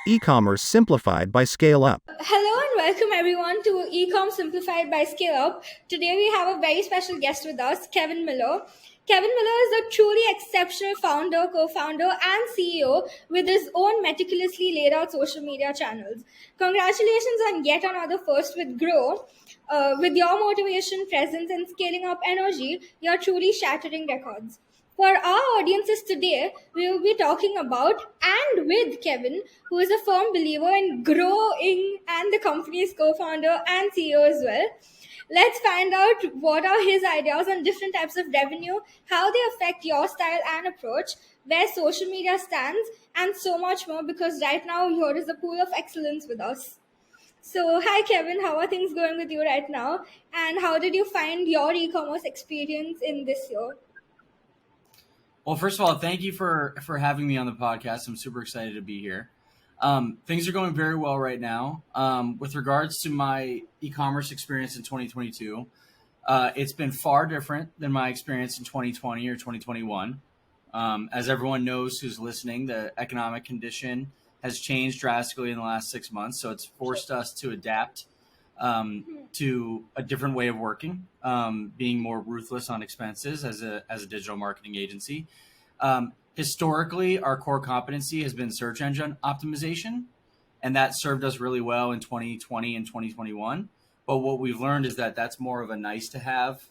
E-commerce Simplified by ScaleUp. Hello and welcome everyone to eComm Simplified by ScaleUp. Today we have a very special guest with us, Kevin Miller. Kevin Miller is a truly exceptional founder, co-founder, and CEO with his own meticulously laid out social media channels. Congratulations on yet another first with GRO. With your motivation, presence, and scaling up energy, you're truly shattering records. For our audiences today, we will be talking about and with Kevin, who is a firm believer in growing and the company's co founder and CEO as well. Let's find out what are his ideas on different types of revenue, how they affect your style and approach, where social media stands, and so much more because right now here is a pool of excellence with us. So, hi Kevin, how are things going with you right now? And how did you find your e commerce experience in this year? Well, first of all, thank you for having me on the podcast. I'm super excited to be here. Things are going very well right now. With regards to my e-commerce experience in 2022, it's been far different than my experience in 2020 or 2021. As everyone knows who's listening, the economic condition has changed drastically in the last 6 months, so it's forced us to adapt to a different way of working, being more ruthless on expenses as a digital marketing agency. Historically, our core competency has been search engine optimization, and that served us really well in 2020 and 2021. But what we've learned is that that's more of a nice to have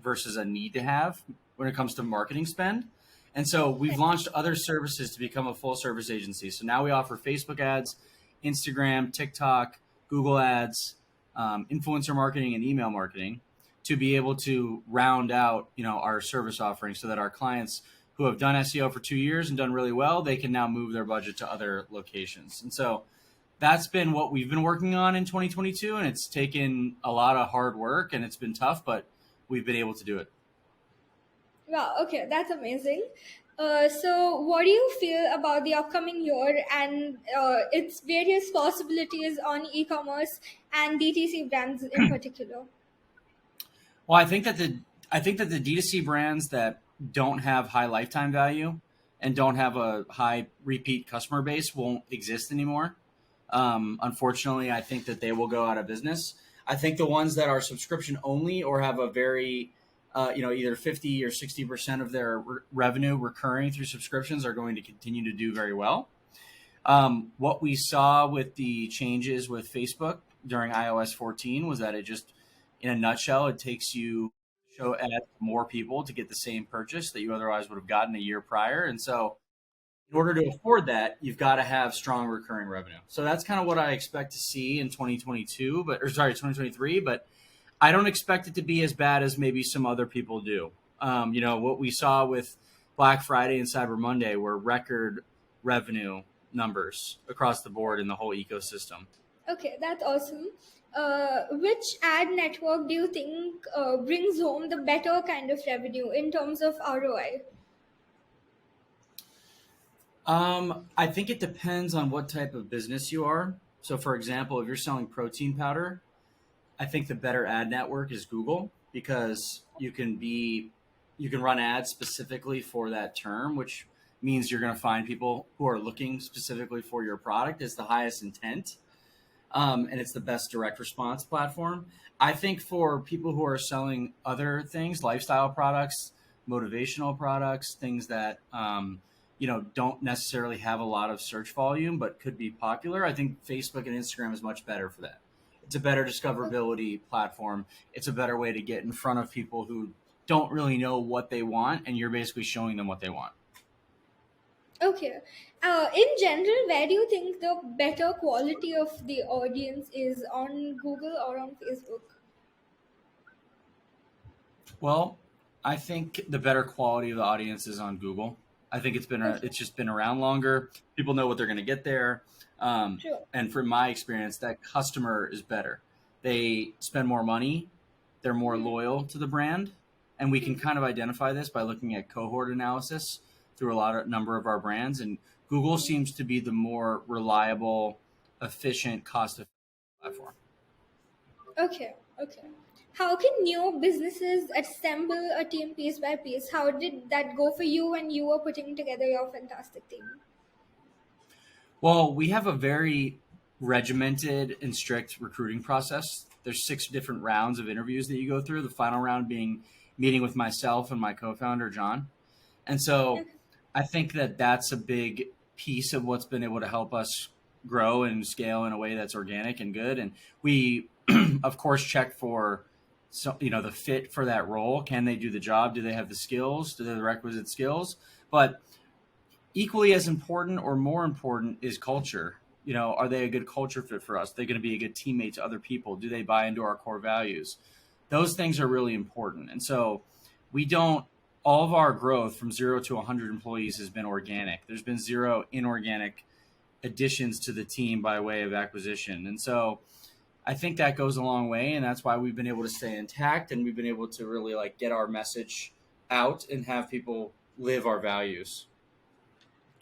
versus a need to have when it comes to marketing spend. And so we've launched other services to become a full service agency. So now we offer Facebook ads, Instagram, TikTok, Google ads, influencer marketing, and email marketing to be able to round out, our service offering so that our clients who have done SEO for 2 years and done really well, they can now move their budget to other locations. And so that's been what we've been working on in 2022. And it's taken a lot of hard work and it's been tough, but we've been able to do it. Wow, okay, that's amazing. So, what do you feel about the upcoming year and its various possibilities on e commerce and DTC brands in particular? Well, I think that the D2C brands that don't have high lifetime value and don't have a high repeat customer base won't exist anymore. Unfortunately, I think that they will go out of business. I think the ones that are subscription only or have a very either 50 or 60% of their revenue recurring through subscriptions are going to continue to do very well. What we saw with the changes with Facebook during iOS 14 was that it just, in a nutshell, it takes you show ads to more people to get the same purchase that you otherwise would have gotten a year prior. And so in order to afford that, you've got to have strong recurring revenue. So that's kind of what I expect to see in 2023, but I don't expect it to be as bad as maybe some other people do. What we saw with Black Friday and Cyber Monday were record revenue numbers across the board in the whole ecosystem. Okay, that's awesome. Which ad network do you think brings home the better kind of revenue in terms of ROI? I think it depends on what type of business you are. So, for example, if you're selling protein powder, I think the better ad network is Google because you can run ads specifically for that term, which means you're going to find people who are looking specifically for your product. It's the highest intent, and it's the best direct response platform. I think for people who are selling other things, lifestyle products, motivational products, things that don't necessarily have a lot of search volume but could be popular, I think Facebook and Instagram is much better for that. It's a better discoverability platform. It's a better way to get in front of people who don't really know what they want, and you're basically showing them what they want. Okay. In general, where do you think the better quality of the audience is on Google or on Facebook? Well, I think the better quality of the audience is on Google. I think Okay, it's just been around longer. People know what they're going to get there, sure. and from my experience, that customer is better. They spend more money. They're more loyal to the brand, and we can kind of identify this by looking at cohort analysis through a number of our brands. And Google seems to be the more reliable, efficient, cost-effective platform. Okay, okay. How can new businesses assemble a team piece by piece? How did that go for you when you were putting together your fantastic team? Well, we have a very regimented and strict recruiting process. There's 6 different rounds of interviews that you go through. The final round being meeting with myself and my co-founder John. And so I think that that's a big piece of what's been able to help us grow and scale in a way that's organic and good. And we, of course, check for the fit for that role. Can they do the job? Do they have the skills? Do they have the requisite skills? But equally as important or more important is culture. Are they a good culture fit for us? Are they going to be a good teammate to other people? Do they buy into our core values? Those things are really important. And so we don't, all of our growth from 0 to 100 employees has been organic. There's been 0 inorganic additions to the team by way of acquisition. And so I think that goes a long way. And that's why we've been able to stay intact, and we've been able to really get our message out and have people live our values.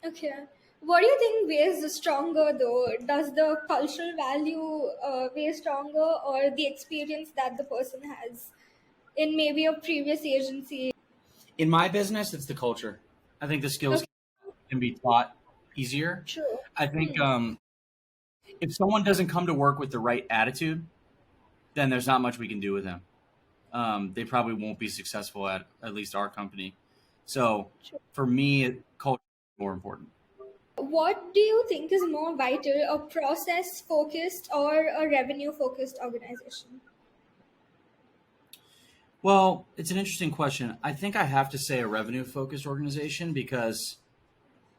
Okay. What do you think weighs stronger though? Does the cultural value weigh stronger, or the experience that the person has in maybe a previous agency? In my business, it's the culture. I think the skills can be taught easier. True. I think if someone doesn't come to work with the right attitude, then there's not much we can do with them. They probably won't be successful at least our company. So for me, culture is more important. What do you think is more vital, a process focused or a revenue focused organization? Well, it's an interesting question. I think I have to say a revenue focused organization, because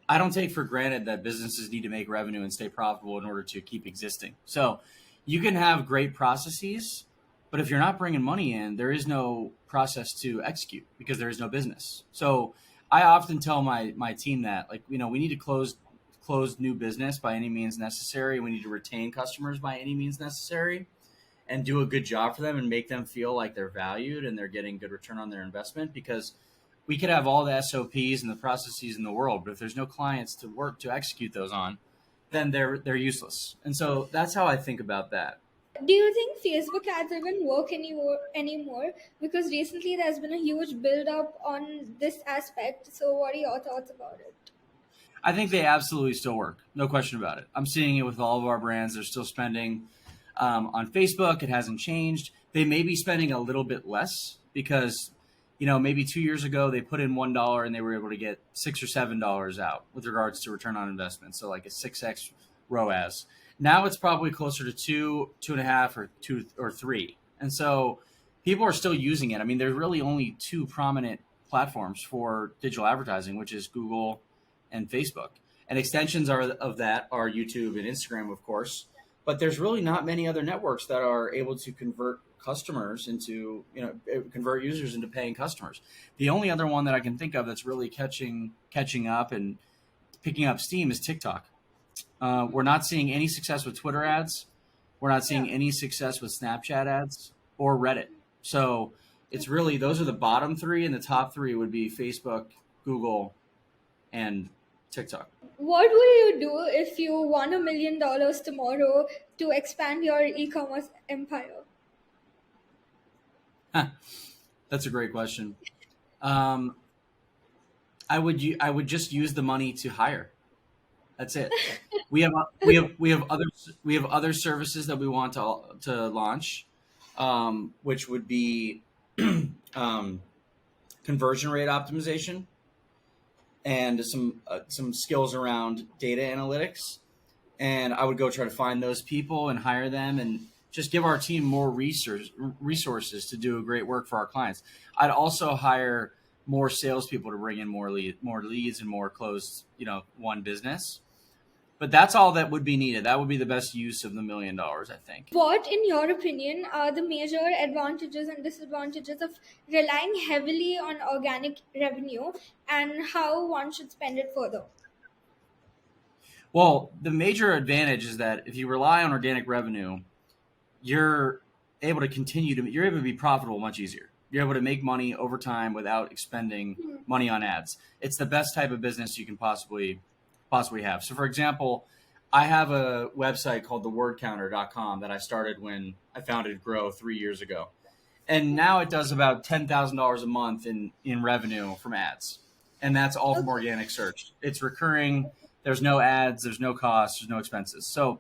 I don't take for granted that businesses need to make revenue and stay profitable in order to keep existing. So you can have great processes, but if you're not bringing money in, there is no process to execute because there is no business. So I often tell my team that, we need to close new business by any means necessary. We need to retain customers by any means necessary, and do a good job for them and make them feel like they're valued and they're getting good return on their investment. Because we could have all the SOPs and the processes in the world, but if there's no clients to work to execute those on, then they're useless. And so that's how I think about that. Do you think Facebook ads even work anymore? Because recently there's been a huge build up on this aspect. So what are your thoughts about it? I think they absolutely still work. No question about it. I'm seeing it with all of our brands. They're still spending on Facebook. It hasn't changed. They may be spending a little bit less because, maybe 2 years ago they put in $1 and they were able to get $6 or $7 out with regards to return on investment. So like a 6x ROAS. Now it's probably closer to 2.5, or 2 or 3. And so people are still using it. I mean, there's really only 2 prominent platforms for digital advertising, which is Google and Facebook. And extensions of that are YouTube and Instagram, of course. But there's really not many other networks that are able to convert customers into, convert users into paying customers. The only other one that I can think of that's really catching up and picking up steam is TikTok. We're not seeing any success with Twitter ads. We're not seeing any success with Snapchat ads or Reddit. So it's really, those are the bottom 3, and the top 3 would be Facebook, Google, and TikTok. What would you do if you won $1 million tomorrow to expand your e-commerce empire? That's a great question. I would just use the money to hire. That's it. We have other services that we want to launch, which would be conversion rate optimization and some skills around data analytics. And I would go try to find those people and hire them, and just give our team more resources to do great work for our clients. I'd also hire more salespeople to bring in more leads and more closed, won business. But that's all that would be needed. That would be the best use of the $1 million, I think. What, in your opinion, are the major advantages and disadvantages of relying heavily on organic revenue, and how one should spend it further? Well, the major advantage is that if you rely on organic revenue, you're able to be profitable much easier. You're able to make money over time without expending money on ads. It's the best type of business you can possibly have. So for example, I have a website called thewordcounter.com that I started when I founded GRO 3 years ago. And now it does about $10,000 a month in revenue from ads. And that's all from organic search. It's recurring There's no ads, there's no costs, there's no expenses. So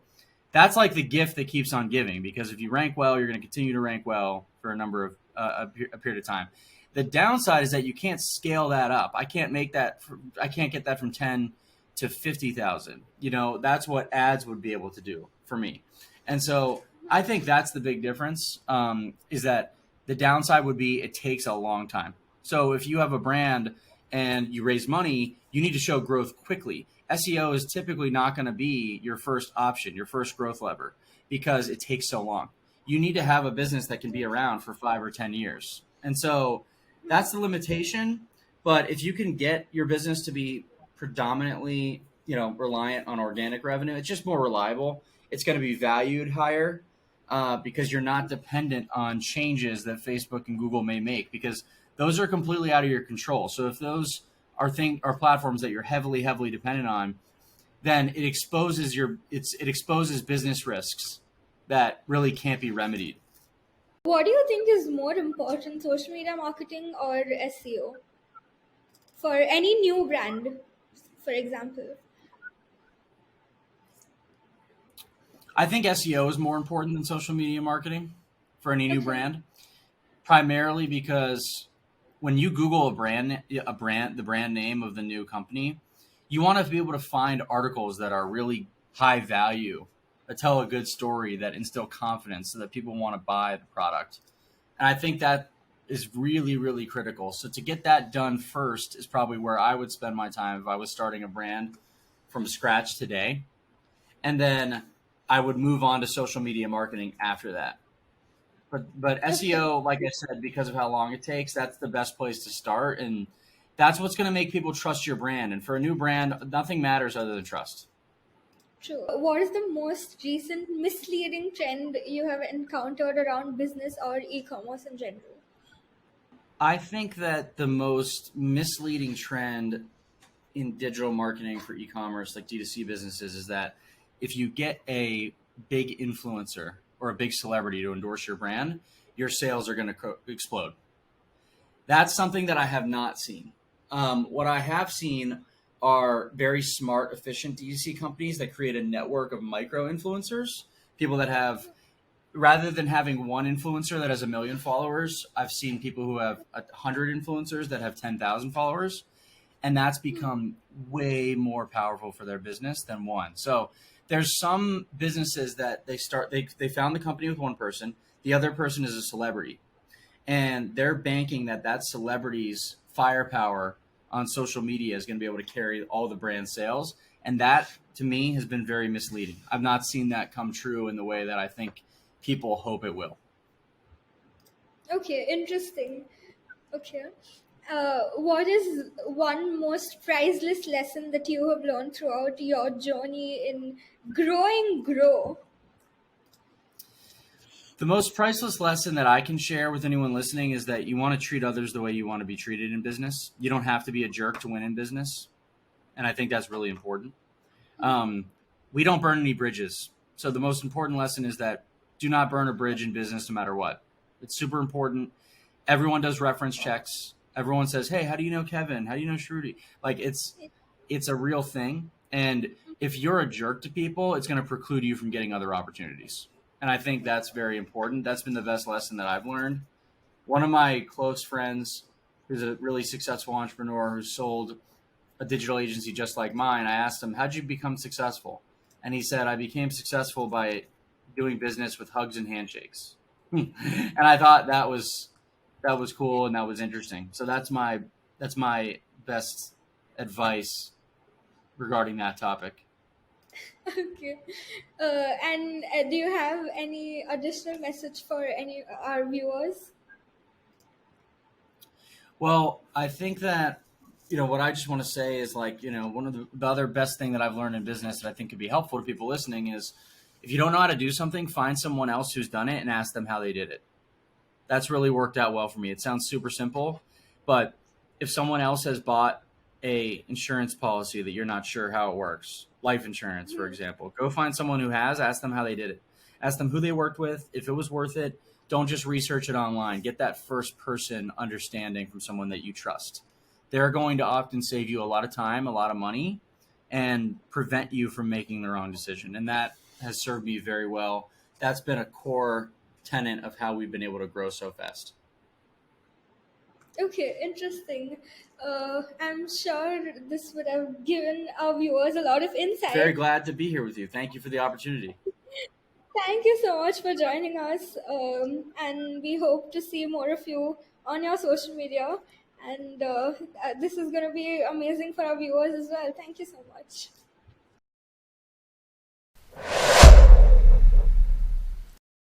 that's like the gift that keeps on giving, because if you rank well, you're going to continue to rank well for a number of a period of time. The downside is that you can't scale that up. I can't make that. I can't get that from 10 to 50,000. That's what ads would be able to do for me. And so I think that's the big difference, is that the downside would be it takes a long time. So if you have a brand and you raise money, you need to show growth quickly. SEO is typically not going to be your first option, your first growth lever, because it takes so long. You need to have a business that can be around for 5 or 10 years. And so that's the limitation. But if you can get your business to be predominantly, reliant on organic revenue, it's just more reliable. It's going to be valued higher because you're not dependent on changes that Facebook and Google may make, because those are completely out of your control. So if those are platforms that you're heavily dependent on, then it exposes business risks that really can't be remedied. What do you think is more important, social media marketing or SEO? For any new brand, for example. I think SEO is more important than social media marketing for any new brand, primarily because when you Google the brand name of the new company, you want to be able to find articles that are really high value, that tell a good story, that instill confidence so that people want to buy the product. And I think that is really, really critical. So to get that done first is probably where I would spend my time if I was starting a brand from scratch today. And then I would move on to social media marketing after that. But SEO, like I said, because of how long it takes, that's the best place to start. And that's what's going to make people trust your brand. And for a new brand, nothing matters other than trust. True. What is the most recent misleading trend you have encountered around business or e-commerce in general? I think that the most misleading trend in digital marketing for e-commerce, like D2C businesses, is that if you get a big influencer or a big celebrity to endorse your brand, your sales are going to explode. That's something that I have not seen. What I have seen are very smart, efficient D2C companies that create a network of micro influencers, people that have, rather than having one influencer that has 1 million followers, I've seen people who have 100 influencers that have 10,000 followers. And that's become way more powerful for their business than one. So there's some businesses that they found the company with one person, the other person is a celebrity, and they're banking that celebrity's firepower on social media is going to be able to carry all the brand sales. And that, to me, has been very misleading. I've not seen that come true in the way that I think people hope it will. Okay, interesting. Okay. What is one most priceless lesson that you have learned throughout your journey in growing GRO? The most priceless lesson that I can share with anyone listening is that you want to treat others the way you want to be treated in business. You don't have to be a jerk to win in business. And I think that's really important. We don't burn any bridges. So the most important lesson is that do not burn a bridge in business no matter what. It's super important. Everyone does reference checks. Everyone says, hey, how do you know Kevin? How do you know Shruti? Like it's a real thing. And if you're a jerk to people, it's going to preclude you from getting other opportunities. And I think that's very important. That's been the best lesson that I've learned. One of my close friends, who's a really successful entrepreneur who sold a digital agency just like mine, I asked him, how'd you become successful? And he said, I became successful by doing business with hugs and handshakes. And I thought that was cool and that was interesting. So that's my best advice regarding that topic. Okay. And do you have any additional message for any our viewers? Well, I think that, what I just want to say is one of the other best thing that I've learned in business that I think could be helpful to people listening is if you don't know how to do something, find someone else who's done it and ask them how they did it. That's really worked out well for me. It sounds super simple, but if someone else has bought a insurance policy that you're not sure how it works, life insurance, for example, go find someone who has, ask them how they did it. Ask them who they worked with, if it was worth it. Don't just research it online. Get that first person understanding from someone that you trust. They're going to often save you a lot of time, a lot of money, and prevent you from making the wrong decision. And that has served me very well. That's been a core tenet of how we've been able to grow so fast. Okay, interesting. I'm sure this would have given our viewers a lot of insight. Very glad to be here with you. Thank you for the opportunity. Thank you so much for joining us, and we hope to see more of you on your social media. And this is going to be amazing for our viewers as well. Thank you so much.